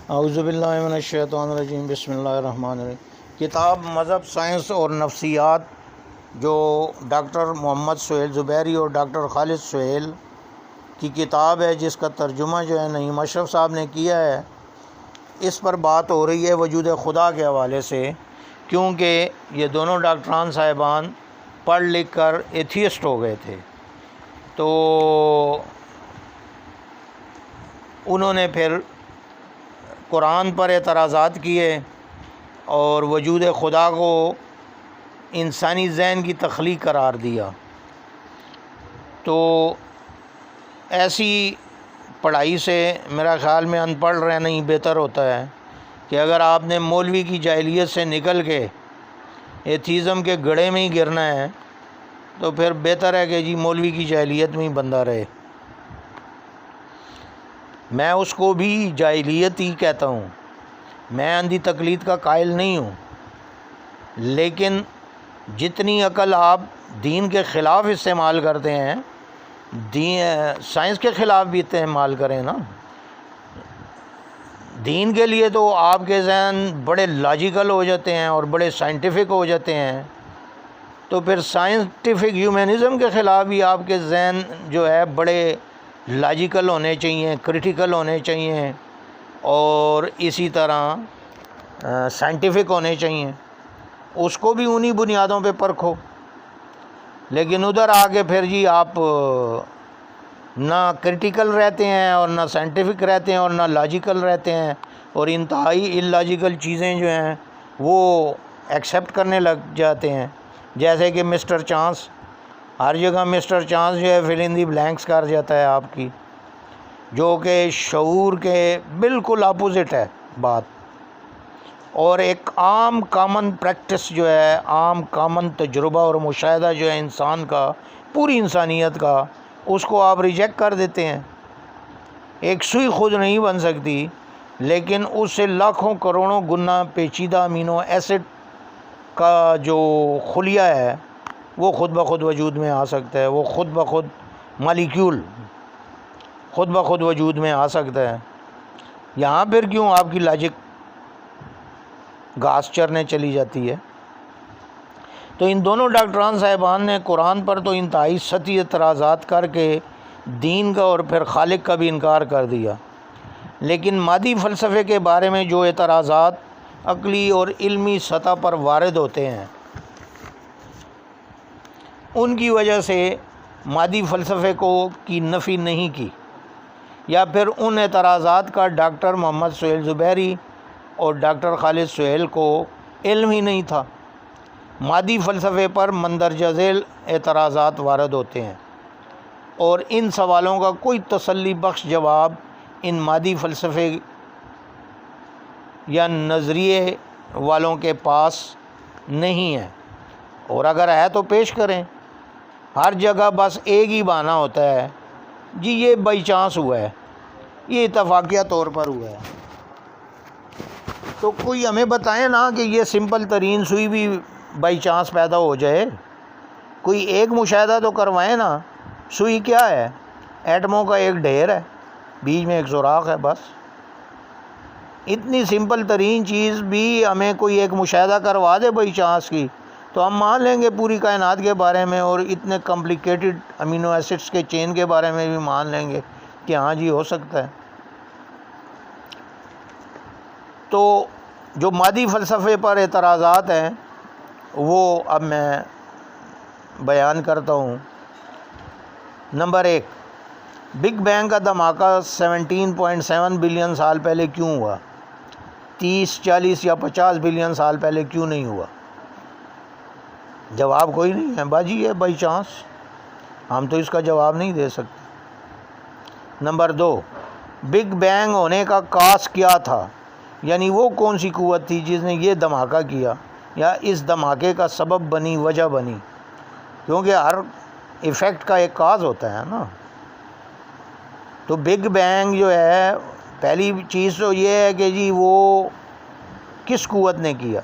اعوذ باللہ من الشیطان الرجیم، بسم اللہ الرحمن الرحیم۔ کتاب مذہب، سائنس اور نفسیات جو ڈاکٹر محمد سہیل زبیری اور ڈاکٹر خالد سہیل کی کتاب ہے، جس کا ترجمہ جو ہے نعیم اشرف صاحب نے کیا ہے، اس پر بات ہو رہی ہے وجود خدا کے حوالے سے، کیونکہ یہ دونوں ڈاکٹران صاحبان پڑھ لکھ کر ایتھیسٹ ہو گئے تھے، تو انہوں نے پھر قرآن پر اعتراضات کیے اور وجود خدا کو انسانی ذہن کی تخلیق قرار دیا۔ تو ایسی پڑھائی سے میرا خیال میں ان پڑھ رہنا ہی بہتر ہوتا ہے کہ اگر آپ نے مولوی کی جاہلیت سے نکل کے ایتھیزم کے گڑھے میں ہی گرنا ہے تو پھر بہتر ہے کہ جی مولوی کی جاہلیت میں ہی بندہ رہے۔ میں اس کو بھی جاہلیت ہی کہتا ہوں، میں اندھی تقلید کا قائل نہیں ہوں، لیکن جتنی عقل آپ دین کے خلاف استعمال کرتے ہیں، سائنس کے خلاف بھی استعمال کریں نا۔ دین کے لیے تو آپ کے ذہن بڑے لاجیکل ہو جاتے ہیں اور بڑے سائنٹیفک ہو جاتے ہیں، تو پھر سائنٹیفک ہیومنزم کے خلاف بھی آپ کے ذہن جو ہے بڑے لاجیکل ہونے چاہیے، کریٹیکل ہونے چاہیے، اور اسی طرح سائنٹیفک ہونے چاہیے۔ اس کو بھی انہی بنیادوں پہ پرکھو، لیکن ادھر آگے پھر جی آپ نہ کریٹیکل رہتے ہیں اور نہ سائنٹیفک رہتے ہیں اور نہ لاجیکل رہتے ہیں، اور انتہائی الاجیکل چیزیں جو ہیں وہ ایکسیپٹ کرنے لگ جاتے ہیں، جیسے کہ مسٹر چانس، ہر جگہ مسٹر چانس جو ہے فل ان دی بلینکس کر جاتا ہے آپ کی، جو کہ شعور کے بالکل اپوزٹ ہے بات، اور ایک عام کامن پریکٹس جو ہے، عام کامن تجربہ اور مشاہدہ جو ہے انسان کا، پوری انسانیت کا، اس کو آپ ریجیکٹ کر دیتے ہیں۔ ایک سوئی خود نہیں بن سکتی، لیکن اس سے لاکھوں کروڑوں گنا پیچیدہ امینو ایسڈ کا جو خلیہ ہے وہ خود بخود وجود میں آ سکتا ہے، وہ خود بخود مالیکیول خود بخود وجود میں آ سکتا ہے۔ یہاں پھر کیوں آپ کی لاجک گھاس چرنے چلی جاتی ہے؟ تو ان دونوں ڈاکٹران صاحبان نے قرآن پر تو انتہائی سطحی اعتراضات کر کے دین کا اور پھر خالق کا بھی انکار کر دیا، لیکن مادی فلسفے کے بارے میں جو اعتراضات عقلی اور علمی سطح پر وارد ہوتے ہیں، ان کی وجہ سے مادی فلسفے کی نفی نہیں کی، یا پھر ان اعتراضات کا ڈاکٹر محمد سہیل زبیری اور ڈاکٹر خالد سہیل کو علم ہی نہیں تھا۔ مادی فلسفے پر مندرجہ ذیل اعتراضات وارد ہوتے ہیں، اور ان سوالوں کا کوئی تسلی بخش جواب ان مادی فلسفے یا نظریے والوں کے پاس نہیں ہے، اور اگر ہے تو پیش کریں۔ ہر جگہ بس ایک ہی بہانہ ہوتا ہے، جی یہ بائی چانس ہوا ہے، یہ اتفاقیہ طور پر ہوا ہے۔ تو کوئی ہمیں بتائیں نا کہ یہ سمپل ترین سوئی بھی بائی چانس پیدا ہو جائے، کوئی ایک مشاہدہ تو کروائیں نا۔ سوئی کیا ہے؟ ایٹموں کا ایک ڈھیر ہے، بیچ میں ایک سوراخ ہے، بس۔ اتنی سمپل ترین چیز بھی ہمیں کوئی ایک مشاہدہ کروا دے بائی چانس کی، تو ہم مان لیں گے پوری کائنات کے بارے میں، اور اتنے کمپلیکیٹڈ امینو ایسڈس کے چین کے بارے میں بھی مان لیں گے کہ ہاں جی ہو سکتا ہے۔ تو جو مادی فلسفے پر اعتراضات ہیں وہ اب میں بیان کرتا ہوں۔ نمبر 1، بگ بینگ کا دھماکہ 17.7 بلین سال پہلے کیوں ہوا؟ 30، 40 یا 50 بلین سال پہلے کیوں نہیں ہوا؟ جواب کوئی نہیں ہے، باجی ہے بائی چانس، ہم تو اس کا جواب نہیں دے سکتے۔ نمبر 2، بگ بینگ ہونے کا کاز کیا تھا، یعنی وہ کون سی قوت تھی جس نے یہ دھماکہ کیا، یا اس دھماکے کا سبب بنی، وجہ بنی، کیونکہ ہر ایفیکٹ کا ایک کاز ہوتا ہے نا۔ تو بگ بینگ جو ہے، پہلی چیز تو یہ ہے کہ جی وہ کس قوت نے کیا،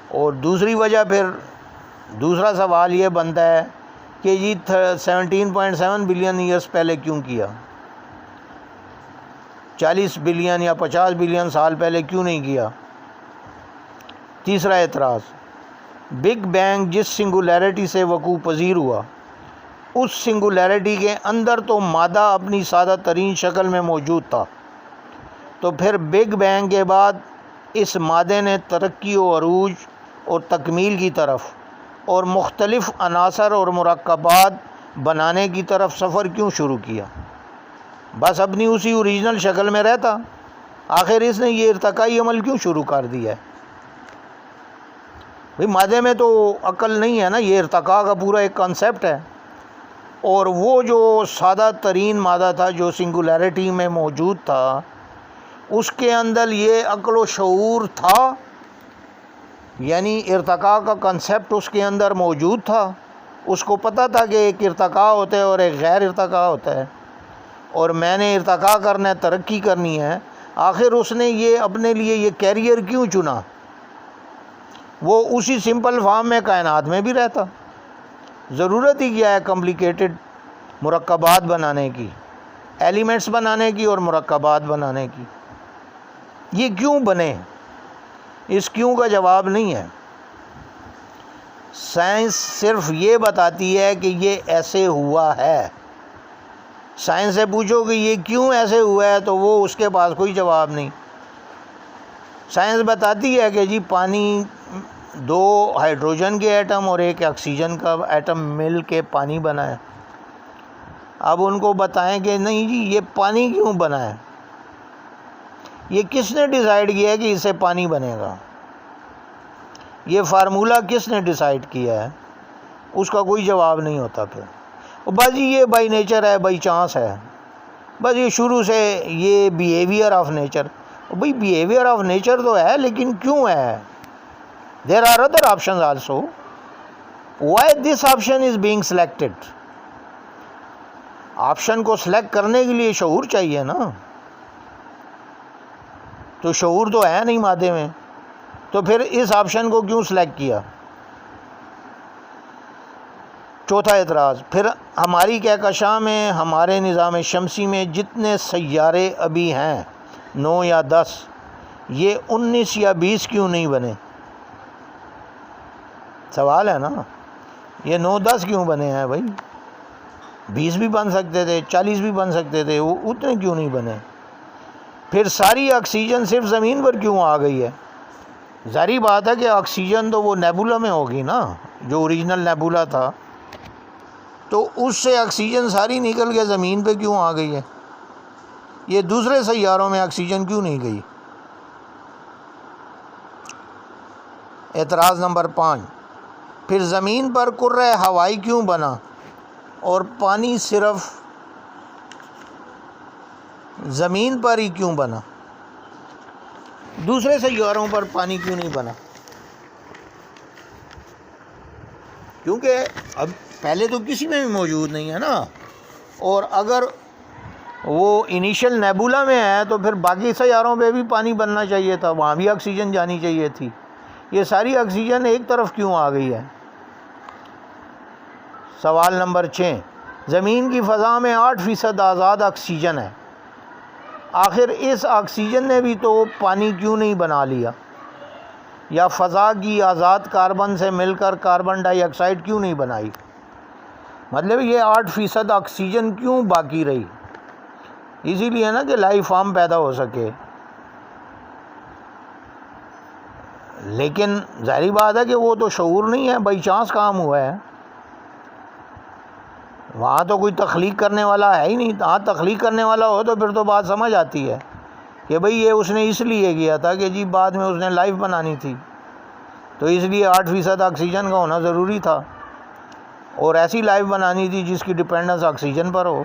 اور دوسری وجہ پھر دوسرا سوال یہ بنتا ہے کہ جی 17.7 بلین ایئرس پہلے کیوں کیا؟ 40 بلین یا 50 بلین سال پہلے کیوں نہیں کیا؟ تیسرا اعتراض، بگ بینگ جس سنگولیرٹی سے وقوع پذیر ہوا اس سنگولیرٹی کے اندر تو مادہ اپنی سادہ ترین شکل میں موجود تھا، تو پھر بگ بینگ کے بعد اس مادے نے ترقی و عروج اور تکمیل کی طرف اور مختلف عناصر اور مرکبات بنانے کی طرف سفر کیوں شروع کیا؟ بس اپنی اسی اوریجنل شکل میں رہتا، آخر اس نے یہ ارتقائی عمل کیوں شروع کر دیا ہے؟ بھئی مادے میں تو عقل نہیں ہے نا، یہ ارتقاء کا پورا ایک کانسیپٹ ہے، اور وہ جو سادہ ترین مادہ تھا جو سنگولیرٹی میں موجود تھا اس کے اندر یہ عقل و شعور تھا، یعنی ارتقاء کا کنسیپٹ اس کے اندر موجود تھا، اس کو پتہ تھا کہ ایک ارتقاء ہوتا ہے اور ایک غیر ارتقاء ہوتا ہے، اور میں نے ارتقاء کرنا ہے، ترقی کرنی ہے، آخر اس نے یہ اپنے لیے یہ کیریئر کیوں چنا؟ وہ اسی سمپل فارم میں کائنات میں بھی رہتا، ضرورت ہی کیا ہے کمپلیکیٹڈ مرکبات بنانے کی، ایلیمنٹس بنانے کی اور مرکبات بنانے کی؟ یہ کیوں بنے؟ اس کیوں کا جواب نہیں ہے۔ سائنس صرف یہ بتاتی ہے کہ یہ ایسے ہوا ہے۔ سائنس سے پوچھو کہ یہ کیوں ایسے ہوا ہے تو وہ اس کے پاس کوئی جواب نہیں۔ سائنس بتاتی ہے کہ جی پانی 2 ہائیڈروجن کے ایٹم اور 1 آکسیجن کا ایٹم مل کے پانی بنا ہے۔ اب ان کو بتائیں کہ نہیں جی یہ پانی کیوں بنا ہے، یہ کس نے ڈیسائیڈ کیا ہے کہ اس سے پانی بنے گا، یہ فارمولہ کس نے ڈیسائیڈ کیا ہے؟ اس کا کوئی جواب نہیں ہوتا۔ پھر بس یہ بائی نیچر ہے، بائی چانس ہے، بس یہ شروع سے یہ بیہیویئر آف نیچر۔ بھئی بیہیویئر آف نیچر تو ہے، لیکن کیوں ہے؟ There are other options also, why this option is being selected? Option کو سلیکٹ کرنے کے لیے شعور چاہیے نا، تو شعور تو ہے نہیں مادے میں، تو پھر اس آپشن کو کیوں سلیکٹ کیا؟ چوتھا اعتراض، پھر ہماری کہکشاں میں، ہمارے نظام شمسی میں جتنے سیارے ابھی ہیں 9 یا 10، یہ 19 یا 20 کیوں نہیں بنے؟ سوال ہے نا، یہ 9-10 کیوں بنے ہیں بھائی؟ 20 بھی بن سکتے تھے، 40 بھی بن سکتے تھے، وہ اتنے کیوں نہیں بنے؟ پھر ساری آکسیجن صرف زمین پر کیوں آ گئی ہے؟ ظاہری بات ہے کہ آکسیجن تو وہ نیبولا میں ہوگی نا، جو اوریجنل نیبولا تھا، تو اس سے آکسیجن ساری نکل کے زمین پہ کیوں آ گئی ہے؟ یہ دوسرے سیاروں میں آکسیجن کیوں نہیں گئی؟ اعتراض نمبر 5، پھر زمین پر کرۂ ہوائی کیوں بنا اور پانی صرف زمین پر ہی کیوں بنا؟ دوسرے سیاروں پر پانی کیوں نہیں بنا؟ کیونکہ اب پہلے تو کسی میں بھی موجود نہیں ہے نا، اور اگر وہ انیشل نیبولا میں ہے تو پھر باقی سیاروں پہ بھی پانی بننا چاہیے تھا، وہاں بھی آکسیجن جانی چاہیے تھی، یہ ساری آکسیجن ایک طرف کیوں آ گئی ہے؟ سوال نمبر 6، زمین کی فضا میں 8% آزاد آکسیجن ہے، آخر اس آکسیجن نے بھی تو پانی کیوں نہیں بنا لیا؟ یا فضا کی آزاد کاربن سے مل کر کاربن ڈائی آکسائڈ کیوں نہیں بنائی؟ مطلب یہ 8% آکسیجن کیوں باقی رہی؟ اسی لیے نا کہ لائف فارم پیدا ہو سکے، لیکن ظاہری بات ہے کہ وہ تو شعور نہیں ہے، بائی چانس کام ہوا ہے، وہاں تو کوئی تخلیق کرنے والا ہے ہی نہیں۔ ہاں تخلیق کرنے والا ہو تو پھر تو بات سمجھ آتی ہے کہ بھئی یہ اس نے اس لیے کیا تھا کہ جی بعد میں اس نے لائف بنانی تھی، تو اس لیے 8% آکسیجن کا ہونا ضروری تھا، اور ایسی لائف بنانی تھی جس کی ڈپینڈنس آکسیجن پر ہو۔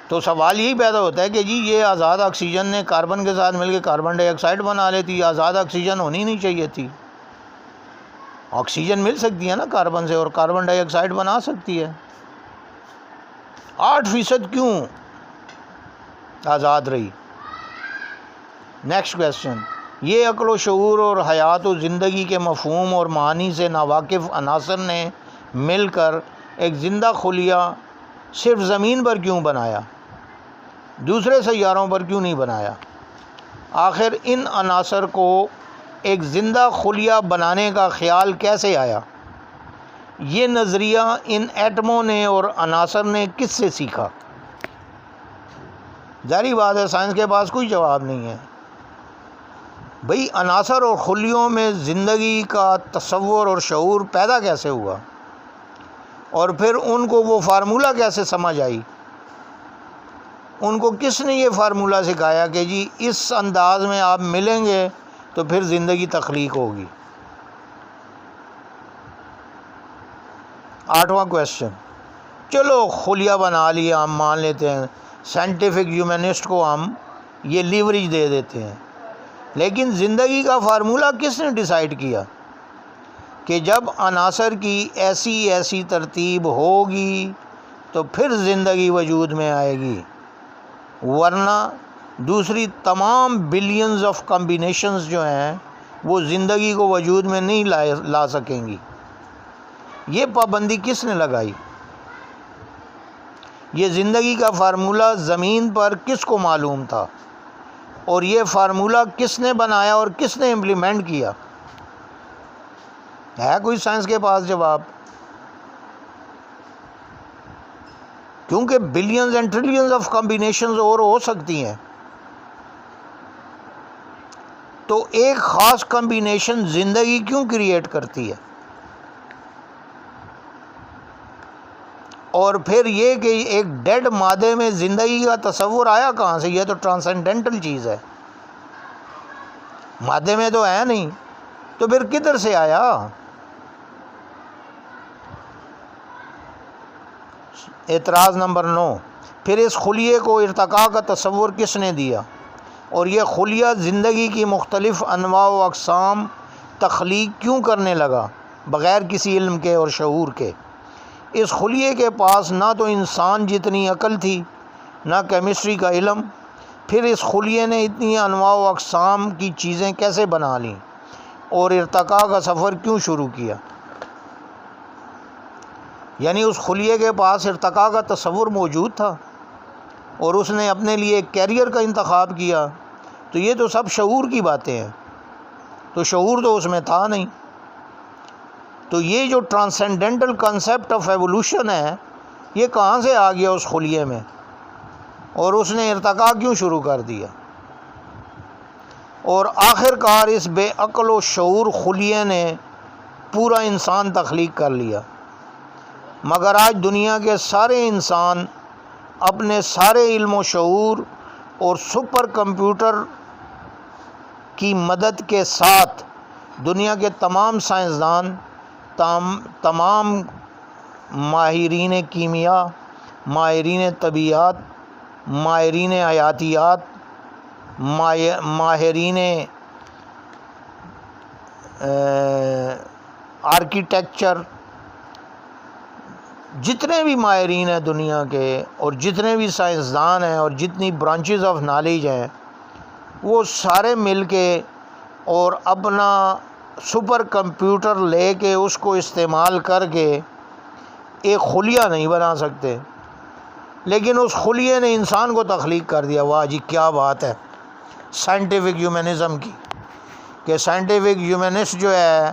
تو سوال یہی پیدا ہوتا ہے کہ جی یہ آزاد آکسیجن نے کاربن کے ساتھ مل کے کاربن ڈائی آکسائڈ بنا لیتی، آزاد آکسیجن ہونی نہیں چاہیے تھی۔ آکسیجن مل سکتی ہے نا کاربن سے، اور کاربن ڈائی آکسائڈ بنا سکتی ہے، 8% کیوں آزاد رہی؟ نیکسٹ کویسچن، یہ عقل و شعور اور حیات و زندگی کے مفہوم اور معانی سے ناواقف عناصر نے مل کر ایک زندہ خلیہ صرف زمین پر کیوں بنایا؟ دوسرے سیاروں پر کیوں نہیں بنایا؟ آخر ان عناصر کو ایک زندہ خلیہ بنانے کا خیال کیسے آیا؟ یہ نظریہ ان ایٹموں نے اور عناصر نے کس سے سیکھا؟ ظاہری بات ہے سائنس کے پاس کوئی جواب نہیں ہے۔ بھئی عناصر اور خلیوں میں زندگی کا تصور اور شعور پیدا کیسے ہوا، اور پھر ان کو وہ فارمولہ کیسے سمجھ آئی؟ ان کو کس نے یہ فارمولہ سکھایا کہ جی اس انداز میں آپ ملیں گے تو پھر زندگی تخلیق ہوگی؟ 8واں کویسچن، چلو خلیہ بنا لیا، ہم مان لیتے ہیں، سائنٹیفک ہیومنسٹ کو ہم یہ لیوریج دے دیتے ہیں، لیکن زندگی کا فارمولہ کس نے ڈیسائیڈ کیا کہ جب عناصر کی ایسی ترتیب ہوگی تو پھر زندگی وجود میں آئے گی، ورنہ دوسری تمام بلینز آف کمبینیشنز جو ہیں وہ زندگی کو وجود میں نہیں لا سکیں گی؟ یہ پابندی کس نے لگائی؟ یہ زندگی کا فارمولہ زمین پر کس کو معلوم تھا، اور یہ فارمولہ کس نے بنایا اور کس نے امپلیمنٹ کیا؟ ہے کوئی سائنس کے پاس جواب؟ کیونکہ billions and trillions of combinations اور ہو سکتی ہیں، تو ایک خاص کمبینیشن زندگی کیوں کریٹ کرتی ہے؟ اور پھر یہ کہ ایک ڈیڈ مادے میں زندگی کا تصور آیا کہاں سے؟ یہ تو ٹرانسینڈنٹل چیز ہے، مادے میں تو ہے نہیں، تو پھر کدھر سے آیا؟ اعتراض نمبر 9، پھر اس خلیے کو ارتقاء کا تصور کس نے دیا، اور یہ خلیہ زندگی کی مختلف انواع و اقسام تخلیق کیوں کرنے لگا بغیر کسی علم کے اور شعور کے؟ اس خلیے کے پاس نہ تو انسان جتنی عقل تھی، نہ کیمسٹری کا علم، پھر اس خلیے نے اتنی انواع و اقسام کی چیزیں کیسے بنا لیں اور ارتقاء کا سفر کیوں شروع کیا؟ یعنی اس خلیے کے پاس ارتقاء کا تصور موجود تھا اور اس نے اپنے لیے ایک کیریئر کا انتخاب کیا، تو یہ تو سب شعور کی باتیں ہیں، تو شعور تو اس میں تھا نہیں۔ تو یہ جو ٹرانسینڈنٹل کنسیپٹ آف ایوولوشن ہے یہ کہاں سے آ گیا اس خلیے میں، اور اس نے ارتقاء کیوں شروع کر دیا؟ اور آخر کار اس بے عقل و شعور خلیے نے پورا انسان تخلیق کر لیا، مگر آج دنیا کے سارے انسان اپنے سارے علم و شعور اور سپر کمپیوٹر کی مدد کے ساتھ دنیا کے تمام سائنسدان، تمام ماہرین کیمیا، ماہرین طبیعیات، ماہرین حیاتیات، ماہرین آرکیٹیکچر، جتنے بھی ماہرین ہیں دنیا کے، اور جتنے بھی سائنسدان ہیں اور جتنی برانچز آف نالج ہیں، وہ سارے مل کے اور اپنا سپر کمپیوٹر لے کے اس کو استعمال کر کے ایک خلیہ نہیں بنا سکتے، لیکن اس خلیے نے انسان کو تخلیق کر دیا۔ واہ جی کیا بات ہے سائنٹیفک ہیومنزم کی، کہ سائنٹیفک ہیومنسٹ جو ہے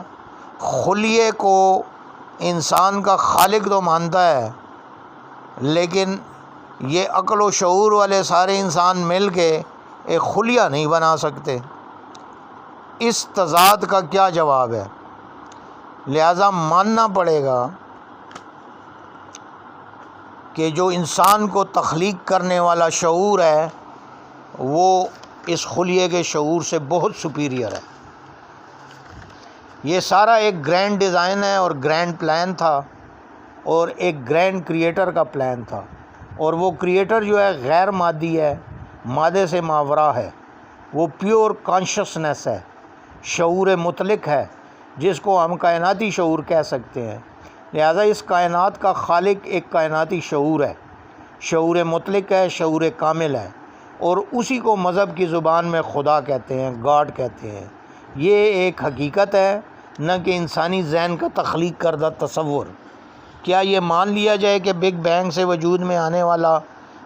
خلیے کو انسان کا خالق تو مانتا ہے، لیکن یہ عقل و شعور والے سارے انسان مل کے ایک خلیہ نہیں بنا سکتے۔ اس تضاد کا کیا جواب ہے؟ لہذا ماننا پڑے گا کہ جو انسان کو تخلیق کرنے والا شعور ہے وہ اس خلیے کے شعور سے بہت سپیریئر ہے۔ یہ سارا ایک گرینڈ ڈیزائن ہے اور گرینڈ پلان تھا، اور ایک گرینڈ کریٹر کا پلان تھا، اور وہ کریٹر جو ہے غیر مادی ہے، مادے سے ماورا ہے، وہ پیور کانشسنس ہے، شعور مطلق ہے، جس کو ہم کائناتی شعور کہہ سکتے ہیں۔ لہذا اس کائنات کا خالق ایک کائناتی شعور ہے، شعور مطلق ہے، شعور کامل ہے، اور اسی کو مذہب کی زبان میں خدا کہتے ہیں، گاڈ کہتے ہیں۔ یہ ایک حقیقت ہے، نہ کہ انسانی ذہن کا تخلیق کردہ تصور۔ کیا یہ مان لیا جائے کہ بگ بینگ سے وجود میں آنے والا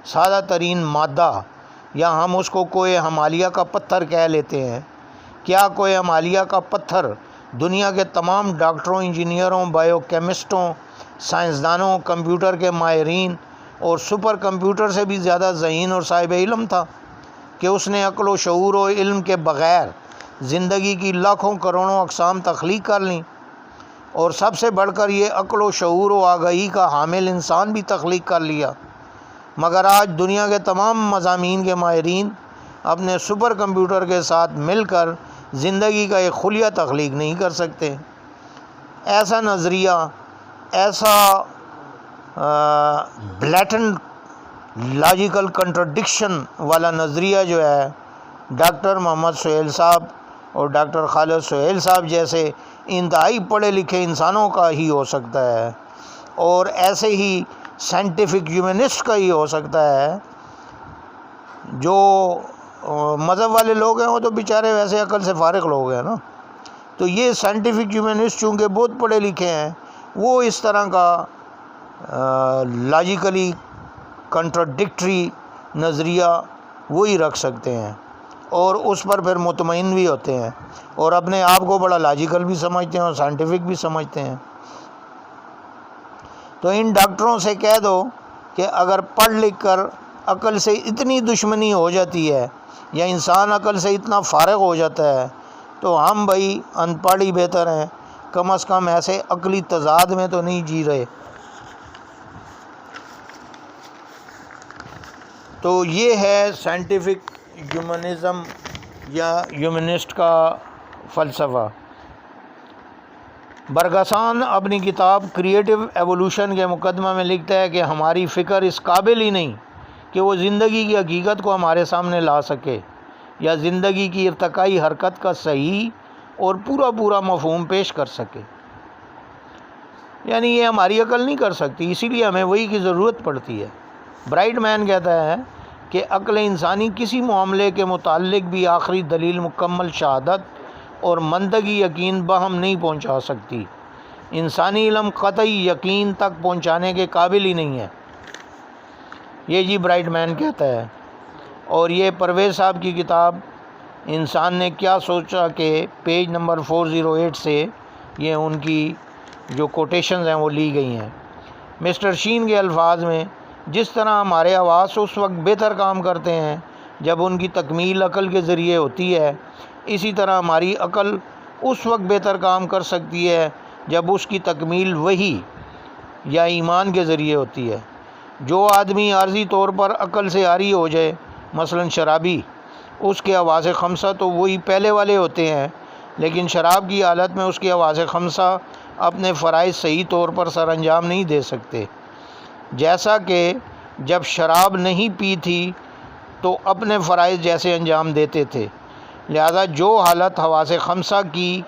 سادہ ترین مادہ، یا ہم اس کو کوہ ہمالیہ کا پتھر کہہ لیتے ہیں، کیا کوہ ہمالیہ کا پتھر دنیا کے تمام ڈاکٹروں، انجینئروں، بائیو کیمسٹوں، سائنسدانوں، کمپیوٹر کے ماہرین اور سپر کمپیوٹر سے بھی زیادہ ذہین اور صاحب علم تھا، کہ اس نے عقل و شعور و علم کے بغیر زندگی کی لاکھوں کروڑوں اقسام تخلیق کر لیں، اور سب سے بڑھ کر یہ عقل و شعور و آگاہی کا حامل انسان بھی تخلیق کر لیا، مگر آج دنیا کے تمام مضامین کے ماہرین اپنے سپر کمپیوٹر کے ساتھ مل کر زندگی کا ایک خلیہ تخلیق نہیں کر سکتے۔ ایسا نظریہ، ایسا بلیٹنٹ لاجیکل کنٹرڈکشن والا نظریہ جو ہے ڈاکٹر محمد سہیل صاحب اور ڈاکٹر خالد سہیل صاحب جیسے انتہائی پڑھے لکھے انسانوں کا ہی ہو سکتا ہے، اور ایسے ہی سائنٹیفک ہیومنسٹ کا ہی ہو سکتا ہے۔ جو مذہب والے لوگ ہیں وہ تو بیچارے ویسے عقل سے فارغ لوگ ہیں نا، تو یہ سائنٹیفک ہیومنسٹ چونکہ بہت پڑھے لکھے ہیں، وہ اس طرح کا لاجیکلی کنٹراڈکٹری نظریہ وہی رکھ سکتے ہیں، اور اس پر پھر مطمئن بھی ہوتے ہیں، اور اپنے آپ کو بڑا لاجیکل بھی سمجھتے ہیں اور سائنٹیفک بھی سمجھتے ہیں۔ تو ان ڈاکٹروں سے کہہ دو کہ اگر پڑھ لکھ کر عقل سے اتنی دشمنی ہو جاتی ہے، یا انسان عقل سے اتنا فارغ ہو جاتا ہے، تو ہم بھائی ان پڑھ ہی بہتر ہیں، کم از کم ایسے عقلی تضاد میں تو نہیں جی رہے۔ تو یہ ہے سائنٹیفک ہیومنزم یا ہیومنسٹ کا فلسفہ۔ برگسان اپنی کتاب کریٹو ایوولوشن کے مقدمہ میں لکھتا ہے کہ ہماری فکر اس قابل ہی نہیں کہ وہ زندگی کی حقیقت کو ہمارے سامنے لا سکے، یا زندگی کی ارتقائی حرکت کا صحیح اور پورا مفہوم پیش کر سکے۔ یعنی یہ ہماری عقل نہیں کر سکتی، اسی لیے ہمیں وہی کی ضرورت پڑتی ہے۔ برائٹ مین کہتا ہے کہ عقل انسانی کسی معاملے کے متعلق بھی آخری دلیل، مکمل شہادت اور منطقی یقین باہم نہیں پہنچا سکتی۔ انسانی علم قطعی یقین تک پہنچانے کے قابل ہی نہیں ہے، یہ جی برائٹ مین کہتا ہے۔ اور یہ پرویز صاحب کی کتاب انسان نے کیا سوچا کے پیج نمبر 408 سے یہ ان کی جو کوٹیشنز ہیں وہ لی گئی ہیں۔ مسٹر شین کے الفاظ میں، جس طرح ہمارے حواس اس وقت بہتر کام کرتے ہیں جب ان کی تکمیل عقل کے ذریعے ہوتی ہے، اسی طرح ہماری عقل اس وقت بہتر کام کر سکتی ہے جب اس کی تکمیل وحی یا ایمان کے ذریعے ہوتی ہے۔ جو آدمی عارضی طور پر عقل سے عاری ہو جائے، مثلا شرابی، اس کے حواس خمسہ تو وہی پہلے والے ہوتے ہیں، لیکن شراب کی حالت میں اس کے حواس خمسہ اپنے فرائض صحیح طور پر سر انجام نہیں دے سکتے، جیسا کہ جب شراب نہیں پی تھی تو اپنے فرائض جیسے انجام دیتے تھے۔ لہذا جو حالت حواس خمسہ کی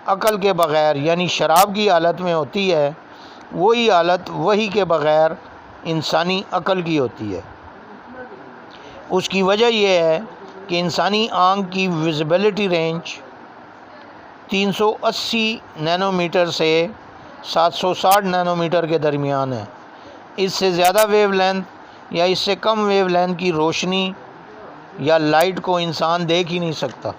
عقل کے بغیر یعنی شراب کی حالت میں ہوتی ہے، وہی حالت وحی کے بغیر انسانی عقل کی ہوتی ہے۔ اس کی وجہ یہ ہے کہ انسانی آنکھ کی ویزیبلٹی رینج 380 نینو میٹر سے 760 نینو میٹر کے درمیان ہے۔ اس سے زیادہ ویو لینتھ یا اس سے کم ویو لینتھ کی روشنی یا لائٹ کو انسان دیکھ ہی نہیں سکتا،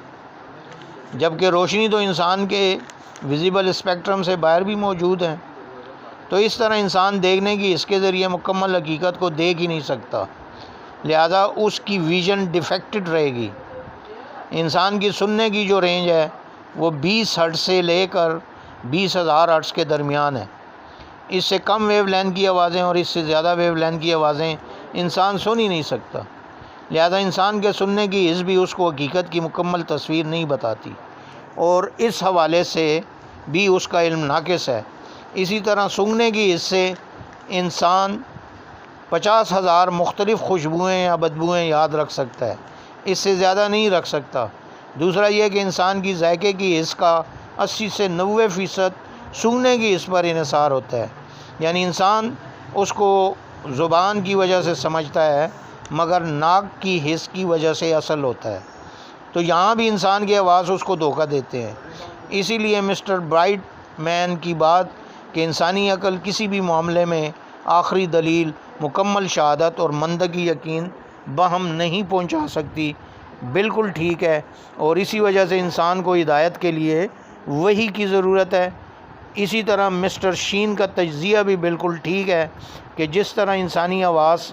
جبکہ روشنی تو انسان کے ویزیبل اسپیکٹرم سے باہر بھی موجود ہیں۔ تو اس طرح انسان دیکھنے کی اس کے ذریعے مکمل حقیقت کو دیکھ ہی نہیں سکتا، لہذا اس کی ویژن ڈیفیکٹڈ رہے گی۔ انسان کی سننے کی جو رینج ہے وہ 20 ہرٹز سے لے کر 20,000 ہرٹز کے درمیان ہے۔ اس سے کم ویو لینتھ کی آوازیں اور اس سے زیادہ ویو لینتھ کی آوازیں انسان سن ہی نہیں سکتا، لہذا انسان کے سننے کی حس بھی اس کو حقیقت کی مکمل تصویر نہیں بتاتی، اور اس حوالے سے بھی اس کا علم ناقص ہے۔ اسی طرح سونگھنے کی حس سے انسان 50,000 مختلف خوشبوئیں یا بدبوئیں یاد رکھ سکتا ہے، اس سے زیادہ نہیں رکھ سکتا۔ دوسرا یہ کہ انسان کی ذائقے کی حس کا 80 سے 90% سونگھنے کی حس پر انحصار ہوتا ہے، یعنی انسان اس کو زبان کی وجہ سے سمجھتا ہے مگر ناک کی حس کی وجہ سے اصل ہوتا ہے۔ تو یہاں بھی انسان کے حواس اس کو دھوکہ دیتے ہیں۔ اسی لیے مسٹر برائٹ مین کی بات کہ انسانی عقل کسی بھی معاملے میں آخری دلیل، مکمل شہادت اور منطقی یقین بہم نہیں پہنچا سکتی، بالکل ٹھیک ہے، اور اسی وجہ سے انسان کو ہدایت کے لیے وحی کی ضرورت ہے۔ اسی طرح مسٹر شین کا تجزیہ بھی بالکل ٹھیک ہے کہ جس طرح انسانی حواس